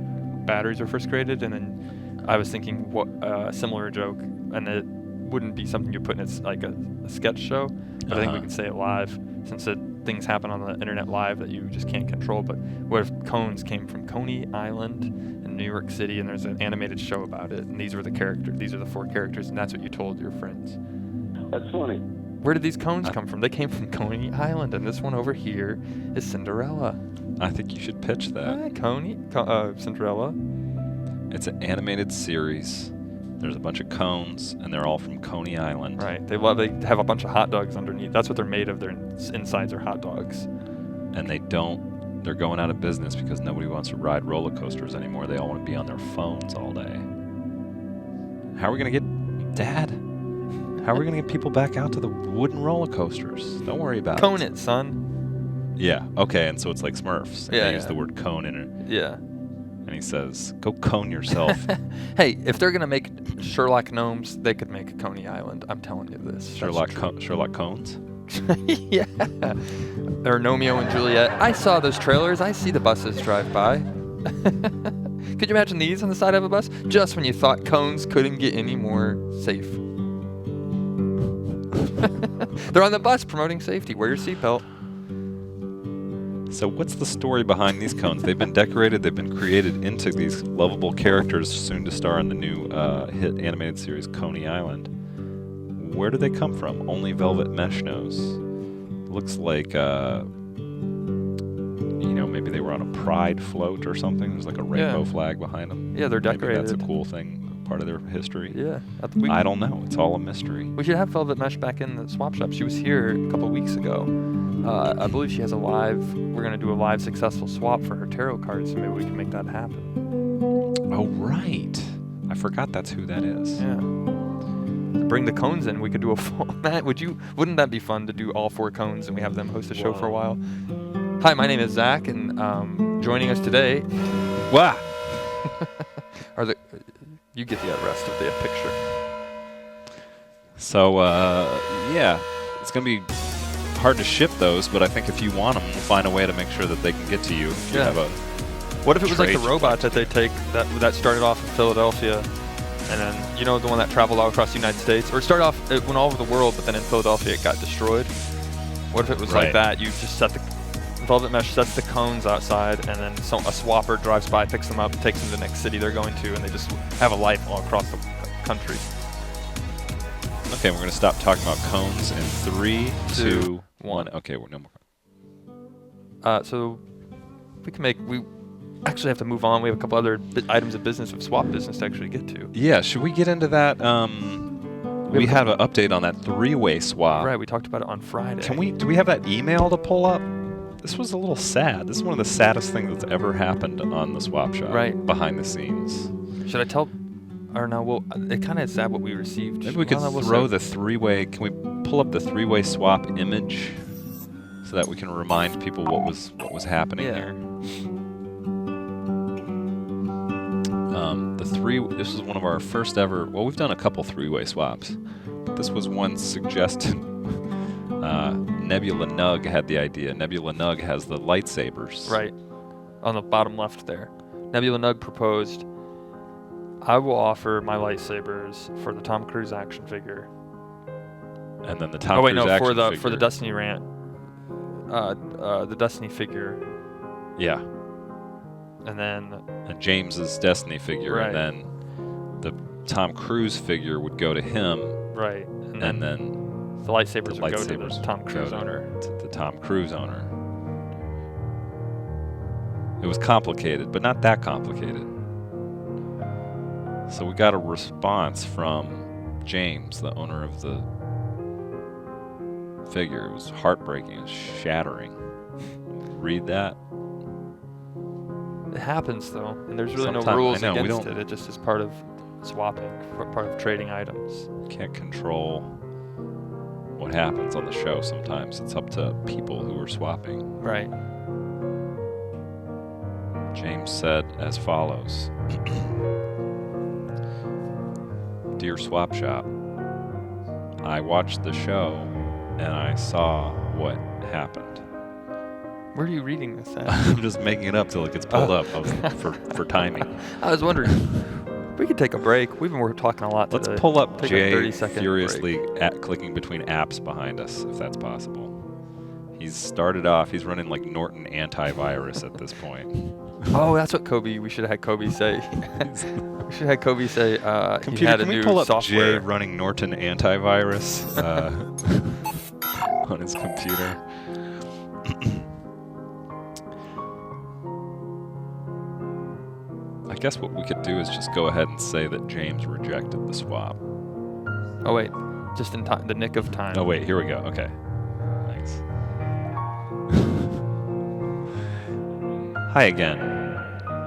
batteries were first created, and then I was thinking what a similar joke, and it wouldn't be something you put in like a sketch show, but I think we could say it live since things happen on the internet live that you just can't control. But what if cones came from Coney Island in New York City, and there's an animated show about it, and these are the 4 characters, and that's what you told your friends. That's funny. Where did these cones come from? They came from Coney Island, and this one over here is Cinderella. I think you should pitch that. Cinderella. It's an animated series. There's a bunch of cones, and they're all from Coney Island. Right. They have a bunch of hot dogs underneath. That's what they're made of. Their insides are hot dogs. And they're going out of business because nobody wants to ride roller coasters anymore. They all want to be on their phones all day. How are we going to get... Dad? How are we going to get people back out to the wooden roller coasters? Don't worry about Cone it, son. Yeah, okay, and so it's like Smurfs. And Yeah, they use yeah. the word cone in it. Yeah. And he says, go cone yourself. Hey, if they're going to make Sherlock gnomes, they could make Coney Island. I'm telling you this. Sherlock Cones? Yeah. Or Romeo and Juliet. I saw those trailers. I see the buses drive by. Could you imagine these on the side of a bus? Just when you thought cones couldn't get any more safe. They're on the bus promoting safety. Wear your seatbelt. So what's the story behind these cones? They've been decorated, they've been created into these lovable characters soon to star in the new hit animated series Coney Island. Where do they come from? Only Velvet Mesh knows. Looks like, maybe they were on a pride float or something. There's like a rainbow flag behind them. Yeah, they're decorated. Maybe that's a cool thing, part of their history. Yeah. I don't know. It's all a mystery. We should have Velvet Mesh back in the swap shop. She was here a couple weeks ago. I believe she has we're going to do a live successful swap for her tarot cards, so maybe we can make that happen. Oh, right. I forgot that's who that is. Yeah. Bring the cones in. We could do a full... Matt, wouldn't that be fun to do all 4 cones and we have them host a show for a while? Hi, my name is Zach, and joining us today... Wow. You get the rest of the picture. So, it's going to be hard to ship those, but I think if you want them, we'll find a way to make sure that they can get to you. If you have What if it was like the trade robot that they take that started off in Philadelphia, and then, the one that traveled all across the United States? Or it started off, it went all over the world, but then in Philadelphia it got destroyed. What if it was like that? You just set Velvet Mesh sets the cones outside, and then a swapper drives by, picks them up, takes them to the next city they're going to, and they just have a life all across the country. Okay, we're going to stop talking about cones in 3, 2, 1. Okay, we're no more. So we actually have to move on. We have a couple other items of business of swap business to actually get to. Yeah, should we get into that? We have an update on that 3-way swap. Right, we talked about it on Friday. Do we have that email to pull up? This was a little sad. This is one of the saddest things that's ever happened on the swap shop. Right. Behind the scenes. Should I tell? Or no, well, it kind of is sad what we received. Maybe we could throw the 3-way. Can we pull up the 3-way swap image so that we can remind people what was happening here? This was one of our first ever. Well, we've done a couple 3-way swaps, but this was one suggested. Nebula Nug had the idea. Nebula Nug has the lightsabers. Right, on the bottom left there. Nebula Nug proposed, I will offer my lightsabers for the Tom Cruise action figure. And then the Tom Cruise action figure. For the Destiny rant. The Destiny figure. Yeah. And then... James's Destiny figure. Right. And then the Tom Cruise figure would go to him. Right. And then the lightsabers would go to the Tom Cruise owner. To the Tom Cruise owner. It was complicated, but not that complicated. So we got a response from James, the owner of the figure. It was heartbreaking. It was shattering. Read that. It happens, though, and there's really no Sometimes- rules I know, we against don't- it. It just is part of swapping, part of trading items. Can't control what happens on the show sometimes. It's up to people who are swapping. Right. James said as follows. Dear Swap Shop, I watched the show and I saw what happened. Where are you reading this at? I'm just making it up till it gets pulled up for timing. I was wondering, we could take a break. We've been talking a lot Let's today. pull up Take a Jay 30-second furiously clicking between apps behind us, if that's possible. He's started off, he's running like Norton antivirus at this point. Oh, that's what we should have had Coby say. We should have had Coby say he Computer, had a can we new pull up software. Jay running Norton antivirus? on his computer. I guess what we could do is just go ahead and say that James rejected the swap. Oh wait, just in time, the nick of time. Oh wait, here we go. Okay. Thanks. Hi again.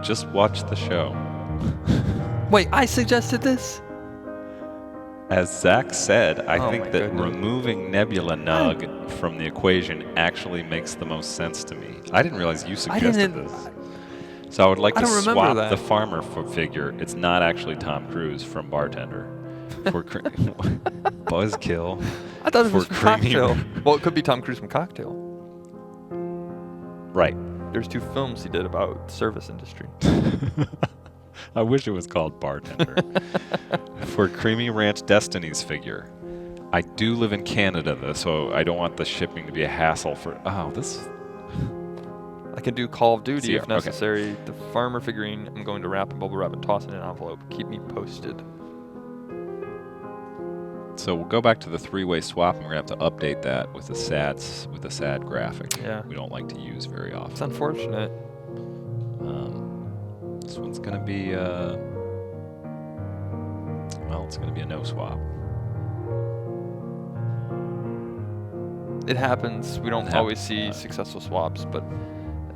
Just watch the show. Wait, I suggested this? As Zach said, I Oh think my that goodness. removing Nebula Nug from the equation actually makes the most sense to me. I didn't realize you suggested didn't- this. So I would like I to don't remember swap that. the farmer figure. It's not actually Tom Cruise from Bartender. For Buzzkill. I thought it For was from creamy- Cocktail. Well, it could be Tom Cruise from Cocktail. Right. There's 2 films he did about the service industry. I wish it was called Bartender. For Creamy Ranch Destiny's figure. I do live in Canada, though, so I don't want the shipping to be a hassle for... Oh, this... I can do Call of Duty See, if okay. necessary. The farmer figurine, I'm going to wrap and bubble wrap and toss it in an envelope. Keep me posted. So we'll go back to the 3-way swap, and we're going to have to update that with a sad graphic. Yeah. We don't like to use very often. It's unfortunate. This one's going to be... well, it's going to be a no swap. It happens. We don't It always happens. see successful swaps, but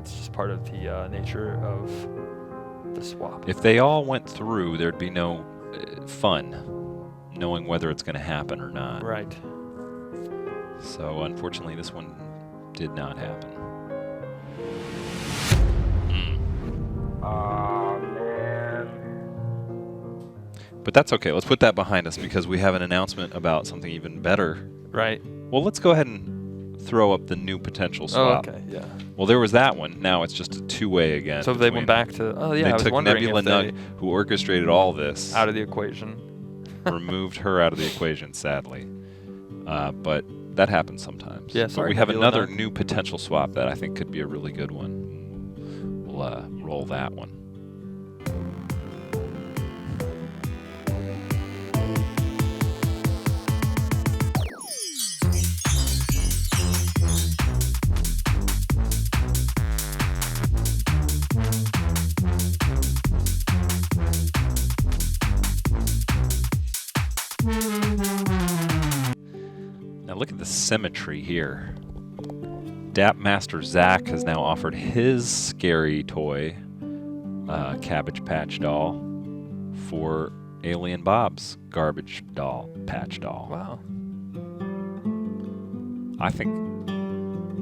it's just part of the nature of the swap. If they all went through, there'd be no fun knowing whether it's going to happen or not. Right. So unfortunately, this one did not happen. But that's okay. Let's put that behind us because we have an announcement about something even better. Right. Well, let's go ahead and throw up the new potential swap. Oh, okay. Yeah. Well, there was that one. Now it's just a 2-way again. So they between- went back to. Oh yeah. They I was took wondering Nebula if they Nug, who orchestrated all this, out of the equation. removed her out of the equation, sadly. But that happens sometimes. Yeah, But sorry, we have Nebula another Nug. new potential swap that I think could be a really good one. We'll roll that one. Now look at the symmetry here. Dap Master Zach has now offered his scary toy, Cabbage Patch doll, for Alien Bob's Garbage doll, Patch doll. Wow. I think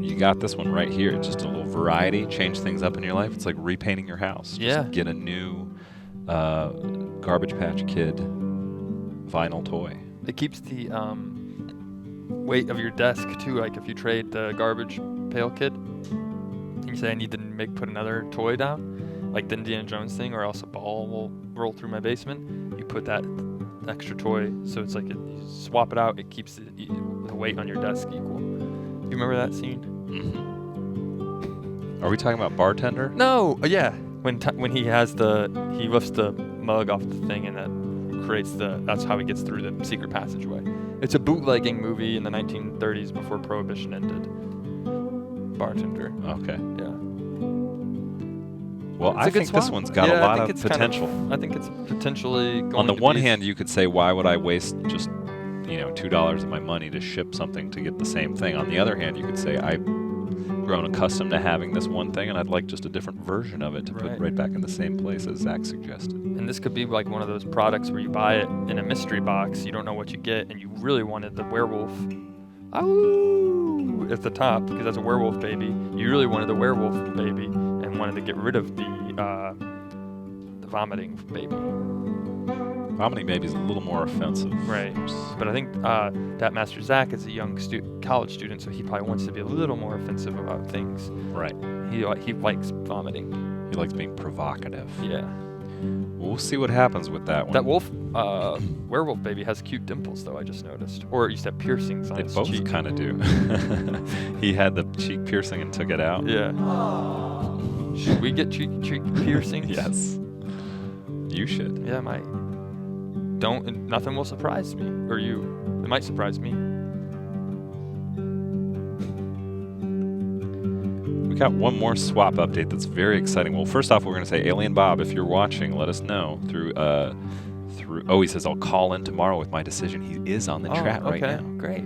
you got this one right here. Just a little variety, change things up in your life. It's like repainting your house. Yeah. Just get a new Garbage Patch Kid vinyl toy. It keeps the weight of your desk too. Like if you trade the garbage pail kid, and you say I need to put another toy down, like the Indiana Jones thing, or else a ball will roll through my basement. You put that extra toy, so it's like you swap it out. It keeps the weight on your desk equal. You remember that scene? Mm-hmm. Are we talking about Bartender? No. Yeah. When he lifts the mug off the thing and that creates that's how he gets through the secret passageway. It's a bootlegging movie in the 1930s before Prohibition ended. Bartender. Okay. Yeah. Well, It's I a good think this swap. one's got Yeah, a I lot think of it's potential. I think it's potentially going On the to one be hand, you could say, why would I waste just, $2 of my money to ship something to get the same thing? On the other hand, you could say, I've grown accustomed to having this one thing, and I'd like just a different version of it to put Right. right back in the same place as Zach suggested. And this could be like one of those products where you buy it in a mystery box, you don't know what you get, and you really wanted the werewolf. Ow! At the top, because that's a werewolf baby. You really wanted the werewolf baby and wanted to get rid of the vomiting baby. Vomiting Baby is a little more offensive. Right. But I think that Master Zach is a young college student, so he probably wants to be a little more offensive about things. Right. He likes vomiting. He likes being provocative. Yeah. We'll see what happens with that one. That werewolf baby has cute dimples, though, I just noticed. Or it used to have piercings on They his both cheek. kind of do. He had the cheek piercing and took it out. Yeah. Should we get cheek piercings? Yes. You should. Yeah, I might. Nothing will surprise me. Or you. It might surprise me. We got one more swap update that's very exciting. Well, first off, we're going to say, Alien Bob, if you're watching, let us know through. Oh, he says I'll call in tomorrow with my decision. He is on the chat right now. Great.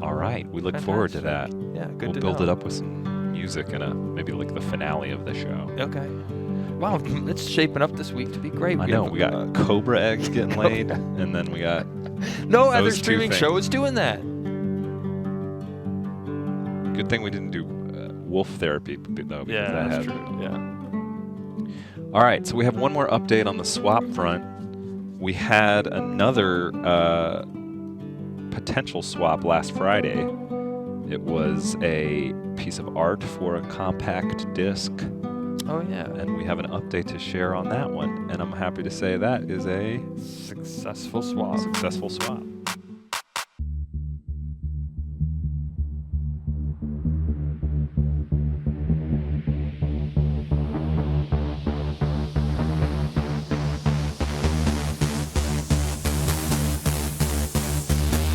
All right, we look forward to that. Yeah, good We'll to build know. it up with some music and maybe like the finale of the show. Okay. Wow, it's shaping up this week to be great. I know. We got Cobra eggs getting laid, and then we got no other those two streaming things. show is doing that. Good thing we didn't do wolf therapy though, because Yeah, that that's had. true. Yeah. All right, so we have one more update on the swap front. We had another potential swap last Friday. It was a piece of art for a compact disc, Oh yeah. and we have an update to share on that one. And I'm happy to say that is a Successful swap. successful swap.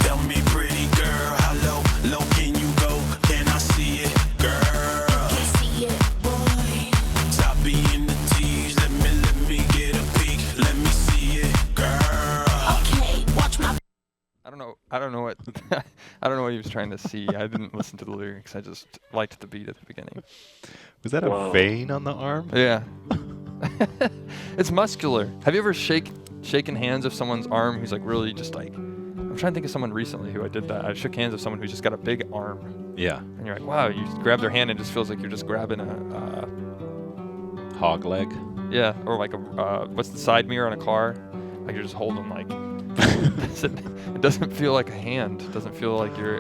Tell me, pretty girl, how low can you go? Can I see it, girl? Can't see it, boy. Stop being the tease. Let me get a peek. Let me see it, girl. Okay, watch my. I don't know what I don't know what he was trying to see. I didn't listen to the lyrics. I just liked the beat at the beginning. Was that a vein on the arm? Yeah. It's muscular. Have you ever shaken hands of someone's arm who's like really just like, I'm trying to think of someone recently who I did that. I shook hands with someone who's just got a big arm. Yeah. And you're like, wow, you grab their hand and it just feels like you're just grabbing a, Hog leg. yeah, or like a, what's the side mirror on a car? Like you're just holding like, it doesn't feel like a hand. It doesn't feel like you're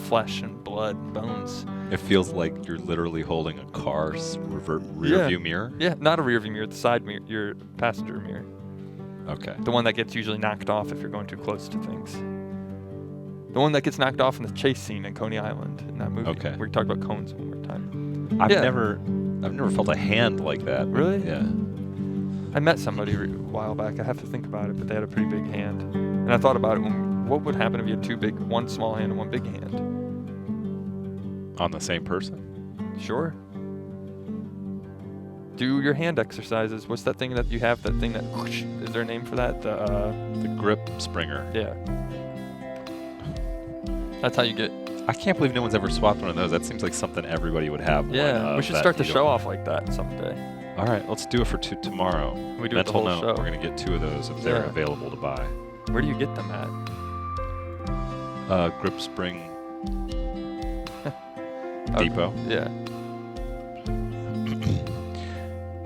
flesh and blood and bones. It feels like you're literally holding a car's rear view mirror. Yeah, not a rear view mirror, the side mirror, your passenger mirror. Okay. The one that gets usually knocked off if you're going too close to things. The one that gets knocked off in the chase scene in Coney Island in that movie. Okay. We talked about cones one more time. I've Yeah. never felt a hand like that. Really? Yeah. I met somebody a while back. I have to think about it, but they had a pretty big hand. And I thought about it. What would happen if you had one small hand and one big hand? On the same person? Sure. Do your hand exercises. What's that thing that you have? That thing that whoosh, is there a name for that? The grip springer. Yeah. That's how you get. I can't believe no one's ever swapped one of those. That seems like something everybody would have. Yeah. one We of should that start the you show don't- off like that someday. All right, let's do it for tomorrow. We do it the Mental whole note, show. we're going to get 2 of those if they're Yeah. available to buy. Where do you get them at? Grip Spring Oh, Depot. Yeah.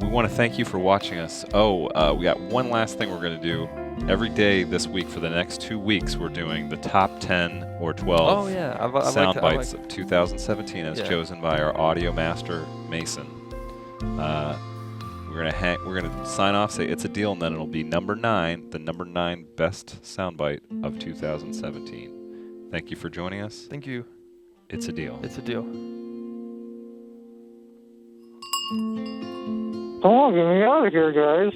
We want to thank you for watching us. We got one last thing we're going to do. Every day this week for the next 2 weeks, we're doing the top 10 or 12 Oh yeah. I sound like bites of 2017 as Yeah. chosen by our audio master Mason. We're gonna sign off, say it's a deal, and then it'll be number 9, the number 9 best soundbite of 2017. Thank you for joining us. Thank you. It's a deal. It's a deal. Come on, get me out of here, guys.